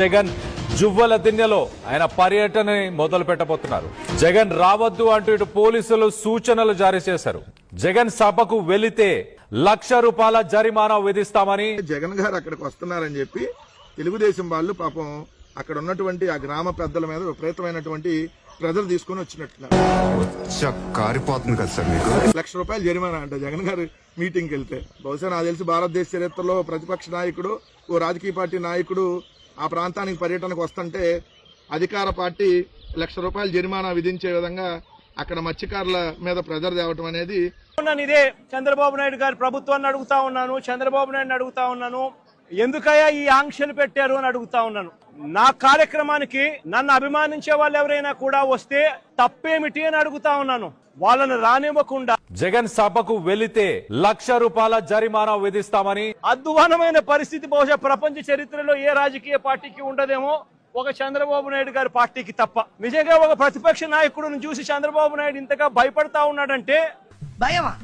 జగన్ జువ్వల దిన్నెలో ఆయన పర్యటనని మొదలు పెట్టబోతున్నారు. జగన్ రావద్దు అంటూ ఇటు పోలీసులు సూచనలు జారీ చేశారు. జగన్ సభకు వెళితే ₹1,00,000 జరిమానా విధిస్తామని జగన్ గారు అక్కడికి వస్తున్నారని చెప్పి తెలుగుదేశం వాళ్ళు పాపం అక్కడ ఉన్నటువంటి ఆ గ్రామ పెద్దల మీద విపరీతమైనటువంటి ప్రజలు తీసుకుని వచ్చినట్టున్నారు. కారిపోతుంది కదా సార్ మీకు ₹1,00,000 జరిమానా అంట జగన్ గారు మీటింగ్కి వెళ్తే. బహుశా నాకు తెలిసి భారతదేశ చరిత్రలో ప్రతిపక్ష నాయకుడు, ఓ రాజకీయ పార్టీ నాయకుడు ఆ ప్రాంతానికి పర్యటనకు వస్తుంటే అధికార పార్టీ ₹1,00,000 జరిమానా విధించే విధంగా అక్కడ మత్స్యకారుల మీద ప్రెజర్ తేవటం అనేది. ఇదే చంద్రబాబు నాయుడు గారి ప్రభుత్వాన్ని అడుగుతా ఉన్నాను, చంద్రబాబు నాయుడు అడుగుతా ఉన్నాను, ఎందుకయ్యా ఈ ఆంక్షలు పెట్టారు అని అడుగుతా ఉన్నాను. నా కార్యక్రమానికి నన్ను అభిమానించే వాళ్ళు ఎవరైనా కూడా వస్తే తప్పేమిటి అని అడుగుతా ఉన్నాను. వాళ్ళని రానివ్వకుండా జగన్ సభకు వెళితే ₹1,00,000 జరిమానా విధిస్తామని అధ్వానమైన పరిస్థితి బహుశా ప్రపంచ చరిత్రలో ఏ రాజకీయ పార్టీకి ఉండదేమో, ఒక చంద్రబాబు నాయుడు గారి పార్టీకి తప్ప. నిజంగా ఒక ప్రతిపక్ష నాయకుడిని చూసి చంద్రబాబు నాయుడు ఇంతగా భయపడతా ఉన్నాడంటే భయమా?